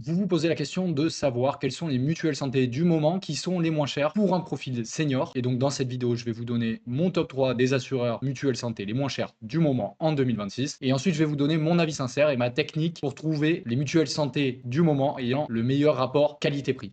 Vous vous posez la question de savoir quelles sont les mutuelles santé du moment qui sont les moins chères pour un profil senior. Et donc dans cette vidéo, je vais vous donner mon top 3 des assureurs mutuelles santé les moins chers du moment en 2026. Et ensuite, je vais vous donner mon avis sincère et ma technique pour trouver les mutuelles santé du moment ayant le meilleur rapport qualité-prix.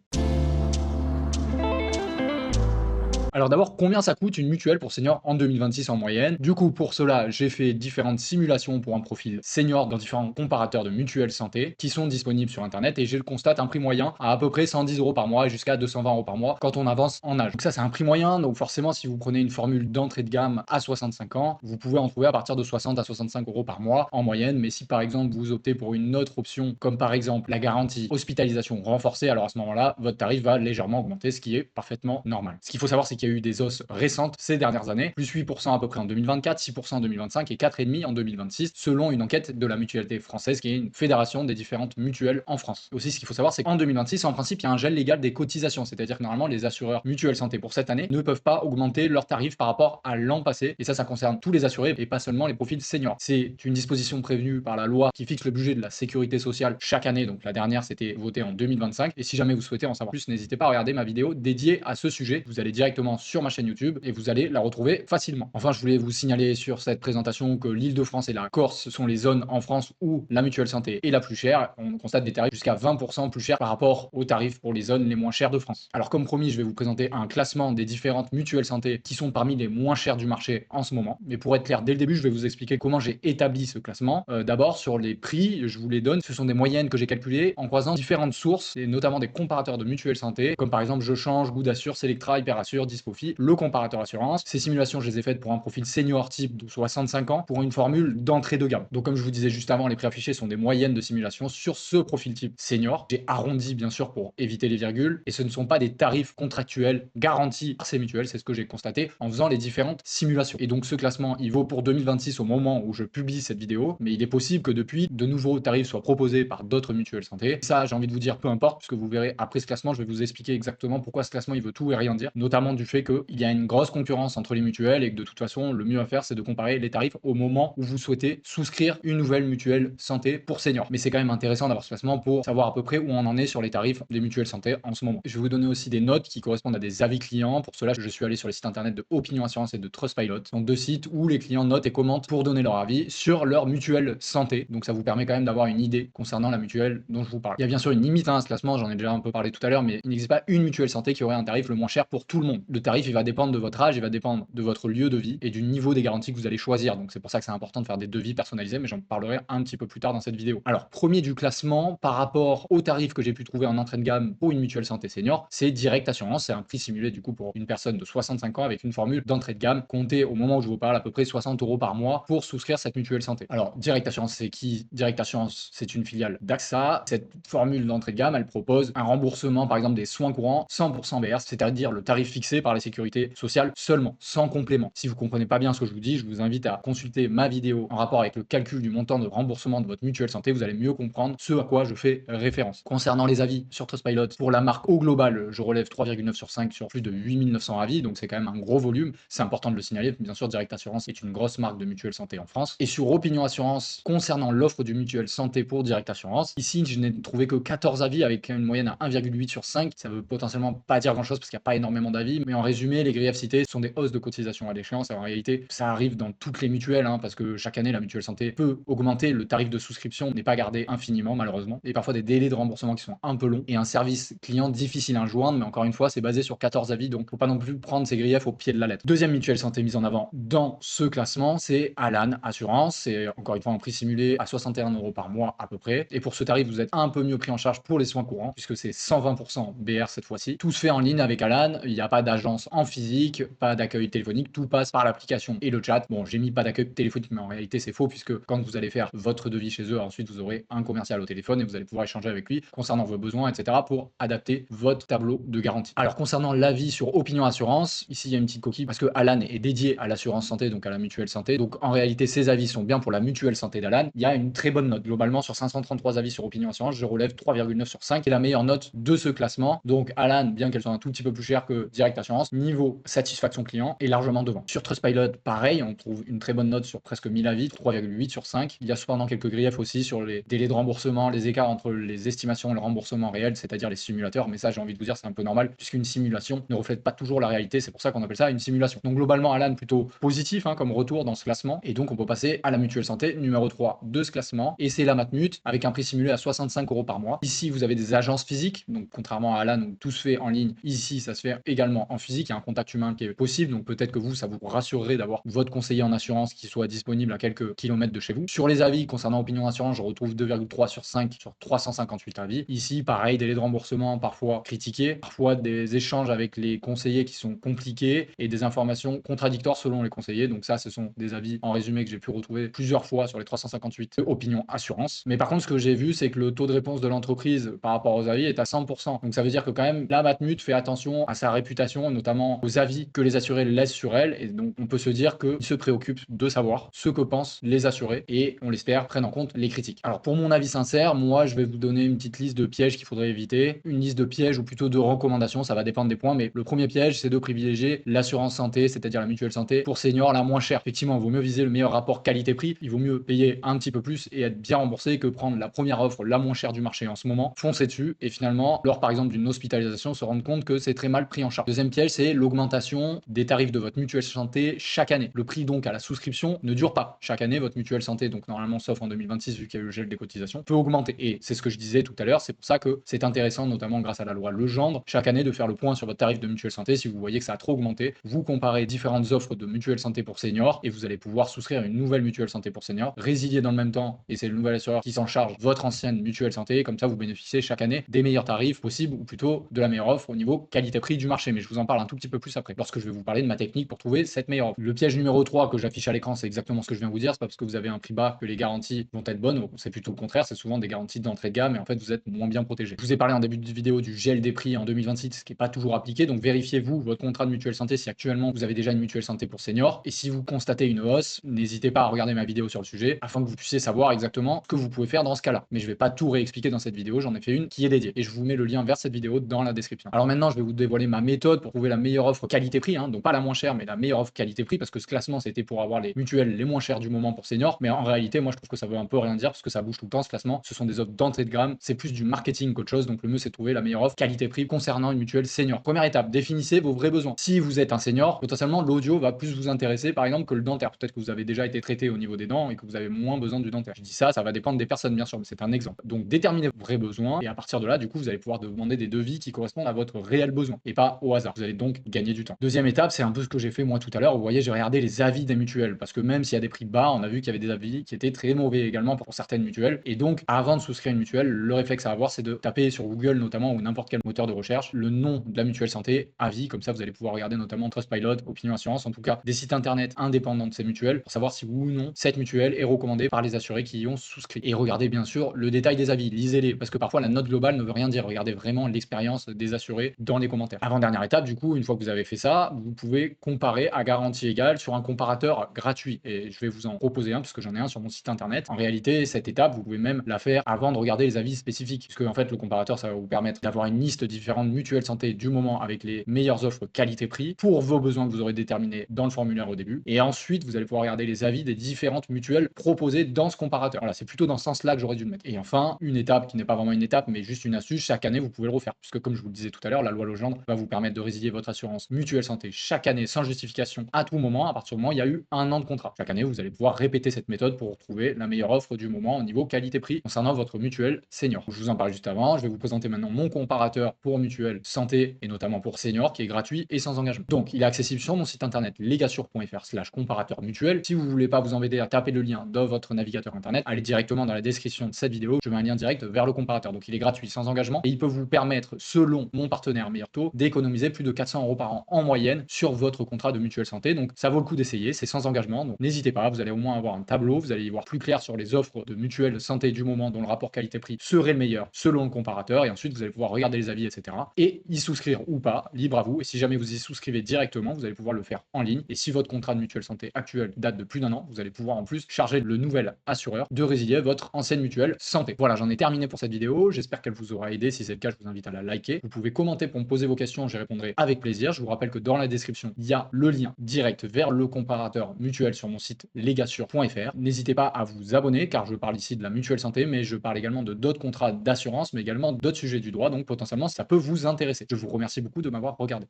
Alors d'abord, combien ça coûte une mutuelle pour senior en 2026 en moyenne? Du coup, pour cela, j'ai fait différentes simulations pour un profil senior dans différents comparateurs de mutuelles santé qui sont disponibles sur Internet et je le constate un prix moyen à peu près 110 euros par mois jusqu'à 220 euros par mois quand on avance en âge. Donc ça, c'est un prix moyen. Donc forcément, si vous prenez une formule d'entrée de gamme à 65 ans, vous pouvez en trouver à partir de 60 à 65 euros par mois en moyenne. Mais si par exemple vous optez pour une autre option, comme par exemple la garantie hospitalisation renforcée, alors à ce moment-là, votre tarif va légèrement augmenter, ce qui est parfaitement normal. Ce qu'il faut savoir, c'est qu'il y a eu des hausses récentes ces dernières années, plus 8% à peu près en 2024, 6% en 2025 et 4,5% en 2026, selon une enquête de la Mutualité française, qui est une fédération des différentes mutuelles en France. Aussi, ce qu'il faut savoir, c'est qu'en 2026, en principe, il y a un gel légal des cotisations, c'est-à-dire que normalement, les assureurs mutuelles santé pour cette année ne peuvent pas augmenter leurs tarifs par rapport à l'an passé, et ça concerne tous les assurés et pas seulement les profils seniors. C'est une disposition prévue par la loi qui fixe le budget de la sécurité sociale chaque année, donc la dernière, c'était voté en 2025, et si jamais vous souhaitez en savoir plus, n'hésitez pas à regarder ma vidéo dédiée à ce sujet. Vous allez directement sur ma chaîne YouTube et vous allez la retrouver facilement. Enfin, je voulais vous signaler sur cette présentation que l'Île-de-France et la Corse sont les zones en France où la mutuelle santé est la plus chère. On constate des tarifs jusqu'à 20% plus chers par rapport aux tarifs pour les zones les moins chères de France. Alors, comme promis, je vais vous présenter un classement des différentes mutuelles santé qui sont parmi les moins chères du marché en ce moment. Mais pour être clair, dès le début, je vais vous expliquer comment j'ai établi ce classement. D'abord, sur les prix, je vous les donne. Ce sont des moyennes que j'ai calculées en croisant différentes sources, et notamment des comparateurs de mutuelles santé, comme par exemple Je Change, Good Assure, Selectra, Hyperassure, Dispofi, le comparateur assurance. Ces simulations, je les ai faites pour un profil senior type de 65 ans pour une formule d'entrée de gamme. Donc comme je vous disais juste avant, les prix affichés sont des moyennes de simulation sur ce profil type senior. J'ai arrondi bien sûr pour éviter les virgules et ce ne sont pas des tarifs contractuels garantis par ces mutuelles, c'est ce que j'ai constaté en faisant les différentes simulations. Et donc ce classement, il vaut pour 2026 au moment où je publie cette vidéo, mais il est possible que depuis, de nouveaux tarifs soient proposés par d'autres mutuelles santé. Ça, j'ai envie de vous dire, peu importe, puisque vous verrez après ce classement, je vais vous expliquer exactement pourquoi ce classement il veut tout et rien dire, notamment du fait qu'il y a une grosse concurrence entre les mutuelles et que de toute façon, le mieux à faire, c'est de comparer les tarifs au moment où vous souhaitez souscrire une nouvelle mutuelle santé pour seniors. Mais c'est quand même intéressant d'avoir ce classement pour savoir à peu près où on en est sur les tarifs des mutuelles santé en ce moment. Je vais vous donner aussi des notes qui correspondent à des avis clients. Pour cela, je suis allé sur les sites internet de Opinion Assurance et de Trustpilot, donc deux sites où les clients notent et commentent pour donner leur avis sur leur mutuelle santé. Donc ça vous permet quand même d'avoir une idée concernant la mutuelle dont je vous parle. Il y a bien sûr une limite à ce classement, j'en ai déjà un peu parlé tout à l'heure, mais il n'existe pas une mutuelle santé qui aurait un tarif le moins cher pour tout le monde. Le tarif, il va dépendre de votre âge, il va dépendre de votre lieu de vie et du niveau des garanties que vous allez choisir. Donc c'est pour ça que c'est important de faire des devis personnalisés, mais j'en parlerai un petit peu plus tard dans cette vidéo. Alors, premier du classement, par rapport au tarif que j'ai pu trouver en entrée de gamme pour une mutuelle santé senior, c'est Direct Assurance. C'est un prix simulé du coup pour une personne de 65 ans avec une formule d'entrée de gamme, comptée au moment où je vous parle à peu près 60 euros par mois pour souscrire cette mutuelle santé. Alors, Direct Assurance, c'est qui? Direct Assurance, c'est une filiale d'AXA. Cette formule d'entrée de gamme, elle propose un remboursement par exemple des soins courants 100% BR, c'est-à-dire le tarif fixé par la sécurité sociale seulement, sans complément. Si vous comprenez pas bien ce que je vous dis, je vous invite à consulter ma vidéo en rapport avec le calcul du montant de remboursement de votre mutuelle santé, vous allez mieux comprendre ce à quoi je fais référence. Concernant les avis sur Trustpilot, pour la marque au global, je relève 3,9 sur 5 sur plus de 8900 avis, donc c'est quand même un gros volume, c'est important de le signaler. Bien sûr, Direct Assurance est une grosse marque de mutuelle santé en France. Et sur Opinion Assurance, concernant l'offre du mutuelle santé pour Direct Assurance, ici je n'ai trouvé que 14 avis avec une moyenne à 1,8 sur 5, ça veut potentiellement pas dire grand chose parce qu'il n'y a pas énormément d'avis, mais en résumé, les griefs cités sont des hausses de cotisation à l'échéance. En réalité, ça arrive dans toutes les mutuelles, parce que chaque année, la mutuelle santé peut augmenter, le tarif de souscription n'est pas gardé infiniment, malheureusement, et parfois des délais de remboursement qui sont un peu longs, et un service client difficile à joindre, mais encore une fois, c'est basé sur 14 avis, donc faut pas non plus prendre ces griefs au pied de la lettre. Deuxième mutuelle santé mise en avant dans ce classement, c'est Alan Assurance, c'est encore une fois un prix simulé à 61 euros par mois à peu près, et pour ce tarif, vous êtes un peu mieux pris en charge pour les soins courants, puisque c'est 120% BR cette fois-ci. Tout se fait en ligne avec Alan, il n'y a pas d'agence en physique, pas d'accueil téléphonique, tout passe par l'application et le chat. Bon, j'ai mis pas d'accueil téléphonique, mais en réalité c'est faux, puisque quand vous allez faire votre devis chez eux, ensuite vous aurez un commercial au téléphone et vous allez pouvoir échanger avec lui concernant vos besoins, etc. pour adapter votre tableau de garantie. Alors concernant l'avis sur Opinion Assurance, ici il y a une petite coquille parce que Alan est dédié à l'assurance santé, donc à la mutuelle santé. Donc en réalité, ces avis sont bien pour la mutuelle santé d'Alan. Il y a une très bonne note. Globalement, sur 533 avis sur Opinion Assurance, je relève 3,9 sur 5, qui est la meilleure note de ce classement. Donc Alan, bien qu'elle soit un tout petit peu plus chère que Direct Assurance, assurance, niveau satisfaction client est largement devant. Sur Trustpilot, pareil, on trouve une très bonne note sur presque 1000 avis, 3,8 sur 5. Il y a cependant quelques griefs aussi sur les délais de remboursement, les écarts entre les estimations et le remboursement réel, c'est-à-dire les simulateurs. Mais ça, j'ai envie de vous dire, c'est un peu normal, puisqu'une simulation ne reflète pas toujours la réalité. C'est pour ça qu'on appelle ça une simulation. Donc globalement, Alan, plutôt positif comme retour dans ce classement. Et donc, on peut passer à la mutuelle santé numéro 3 de ce classement. Et c'est la Matmut avec un prix simulé à 65 € par mois. Ici, vous avez des agences physiques. Donc, contrairement à Alan où tout se fait en ligne, ici, ça se fait également en physique. Il y a un contact humain qui est possible. Donc, peut-être que vous, ça vous rassurerait d'avoir votre conseiller en assurance qui soit disponible à quelques kilomètres de chez vous. Sur les avis concernant Opinion Assurance, je retrouve 2,3 sur 5 sur 358 avis. Ici, pareil, délai de remboursement parfois critiqués, parfois des échanges avec les conseillers qui sont compliqués et des informations contradictoires selon les conseillers. Donc ça, ce sont des avis en résumé que j'ai pu retrouver plusieurs fois sur les 358 Opinion Assurance. Mais par contre, ce que j'ai vu, c'est que le taux de réponse de l'entreprise par rapport aux avis est à 100%. Donc ça veut dire que quand même, la Matmut fait attention à sa réputation, notamment aux avis que les assurés laissent sur elle. Et donc, on peut se dire qu'ils se préoccupent de savoir ce que pensent les assurés et, on l'espère, prennent en compte les critiques. Alors, pour mon avis sincère, moi, je vais vous donner une petite liste de pièges qu'il faudrait éviter. Une liste de pièges ou plutôt de recommandations, ça va dépendre des points. Mais le premier piège, c'est de privilégier l'assurance santé, c'est-à-dire la mutuelle santé, pour seniors la moins chère. Effectivement, il vaut mieux viser le meilleur rapport qualité-prix. Il vaut mieux payer un petit peu plus et être bien remboursé que prendre la première offre la moins chère du marché en ce moment, foncer dessus et finalement, lors par exemple d'une hospitalisation, se rendre compte que c'est très mal pris en charge. Deuxième piège, c'est l'augmentation des tarifs de votre mutuelle santé chaque année. Le prix donc à la souscription ne dure pas. Chaque année, votre mutuelle santé, donc normalement sauf en 2026 vu qu'il y a eu le gel des cotisations, peut augmenter. Et c'est ce que je disais tout à l'heure, c'est pour ça que c'est intéressant, notamment grâce à la loi Legendre, chaque année de faire le point sur votre tarif de mutuelle santé. Si vous voyez que ça a trop augmenté, vous comparez différentes offres de mutuelle santé pour seniors et vous allez pouvoir souscrire une nouvelle mutuelle santé pour seniors, résilier dans le même temps, et c'est le nouvel assureur qui s'en charge, votre ancienne mutuelle santé. Comme ça, vous bénéficiez chaque année des meilleurs tarifs possibles, ou plutôt de la meilleure offre au niveau qualité-prix du marché. Mais je vous en parle un tout petit peu plus après, lorsque je vais vous parler de ma technique pour trouver cette meilleure offre. Le piège numéro 3 que j'affiche à l'écran, c'est exactement ce que je viens de vous dire. C'est pas parce que vous avez un prix bas que les garanties vont être bonnes, c'est plutôt le contraire. C'est souvent des garanties d'entrée de gamme et en fait, vous êtes moins bien protégé. Je vous ai parlé en début de vidéo du gel des prix en 2026, ce qui n'est pas toujours appliqué. Donc, vérifiez-vous votre contrat de mutuelle santé si actuellement vous avez déjà une mutuelle santé pour seniors. Et si vous constatez une hausse, n'hésitez pas à regarder ma vidéo sur le sujet afin que vous puissiez savoir exactement ce que vous pouvez faire dans ce cas-là. Mais je vais pas tout réexpliquer dans cette vidéo, j'en ai fait une qui est dédiée et je vous mets le lien vers cette vidéo dans la description. Alors maintenant, je vais vous dévoiler ma méthode pour trouver la meilleure offre qualité-prix, donc pas la moins chère, mais la meilleure offre qualité-prix, parce que ce classement, c'était pour avoir les mutuelles les moins chères du moment pour seniors. Mais en réalité, moi, je trouve que ça veut un peu rien dire parce que ça bouge tout le temps ce classement. Ce sont des offres d'entrée de gamme, c'est plus du marketing qu'autre chose. Donc le mieux, c'est de trouver la meilleure offre qualité-prix concernant une mutuelle senior. Première étape, définissez vos vrais besoins. Si vous êtes un senior, potentiellement l'audio va plus vous intéresser, par exemple, que le dentaire. Peut-être que vous avez déjà été traité au niveau des dents et que vous avez moins besoin du dentaire. Je dis ça va dépendre des personnes, bien sûr, mais c'est un exemple. Donc déterminez vos vrais besoins et à partir de là, du coup, vous allez pouvoir demander des devis qui correspondent à votre réel besoin et pas au hasard. Vous allez donc gagner du temps. Deuxième étape, c'est un peu ce que j'ai fait moi tout à l'heure. Vous voyez, j'ai regardé les avis des mutuelles parce que même s'il y a des prix bas, on a vu qu'il y avait des avis qui étaient très mauvais également pour certaines mutuelles. Et donc, avant de souscrire une mutuelle, le réflexe à avoir, c'est de taper sur Google notamment ou n'importe quel moteur de recherche le nom de la mutuelle santé, avis. Comme ça, vous allez pouvoir regarder notamment Trustpilot, Opinion Assurance, en tout cas des sites internet indépendants de ces mutuelles pour savoir si oui ou non cette mutuelle est recommandée par les assurés qui y ont souscrit. Et regardez bien sûr le détail des avis, lisez-les parce que parfois la note globale ne veut rien dire. Regardez vraiment l'expérience des assurés dans les commentaires. Avant-dernière étape, du coup, une fois que vous avez fait ça, vous pouvez comparer à garantie égale sur un comparateur gratuit. Et je vais vous en proposer un parce que j'en ai un sur mon site internet. En réalité, cette étape, vous pouvez même la faire avant de regarder les avis spécifiques puisque en fait le comparateur, ça va vous permettre d'avoir une liste de différentes mutuelles santé du moment avec les meilleures offres qualité-prix pour vos besoins que vous aurez déterminés dans le formulaire au début. Et ensuite, vous allez pouvoir regarder les avis des différentes mutuelles proposées dans ce comparateur. Voilà, c'est plutôt dans ce sens-là que j'aurais dû le mettre. Et enfin, une étape qui n'est pas vraiment une étape, mais juste une astuce, chaque année, vous pouvez le refaire. Puisque comme je vous le disais tout à l'heure, la loi Legendre va vous permettre de résilier votre assurance mutuelle santé chaque année sans justification à tout moment, à partir du moment où il y a eu un an de contrat. Chaque année, vous allez pouvoir répéter cette méthode pour retrouver la meilleure offre du moment au niveau qualité-prix concernant votre mutuelle senior. Je vous en parle juste avant, je vais vous présenter maintenant mon comparateur pour mutuelle santé et notamment pour senior qui est gratuit et sans engagement. Donc, il est accessible sur mon site internet legassure.fr/comparateur mutuel. Si vous voulez pas vous embêter à taper le lien dans votre navigateur internet, allez directement dans la description de cette vidéo, je mets un lien direct vers le comparateur. Donc, il est gratuit, sans engagement et il peut vous permettre, selon mon partenaire Meilleur Taux, d'économiser plus de 400 € par an en moyenne sur votre contrat de mutuelle santé. Donc, ça vaut le coup d'essayer, c'est sans engagement. Donc, n'hésitez pas, vous allez au moins avoir un tableau, vous allez y voir plus clair sur les offres de mutuelle santé du moment dont le rapport qualité-prix serait le meilleur selon le comparateur et ensuite vous allez pouvoir regarder les avis, etc. et y souscrire ou pas, libre à vous. Et si jamais vous y souscrivez directement, vous allez pouvoir le faire en ligne. Et si votre contrat de mutuelle santé actuel date de plus d'1 an, vous allez pouvoir en plus charger le nouvel assureur de résilier votre ancienne mutuelle santé. Voilà, j'en ai terminé pour cette vidéo. J'espère qu'elle vous aura aidé. Si c'est le cas, je vous invite à la liker. Vous pouvez commenter pour me poser vos questions, j'y répondrai à avec plaisir. Je vous rappelle que dans la description, il y a le lien direct vers le comparateur mutuel sur mon site legassure.fr. N'hésitez pas à vous abonner car je parle ici de la mutuelle santé, mais je parle également de d'autres contrats d'assurance, mais également d'autres sujets du droit, donc potentiellement ça peut vous intéresser. Je vous remercie beaucoup de m'avoir regardé.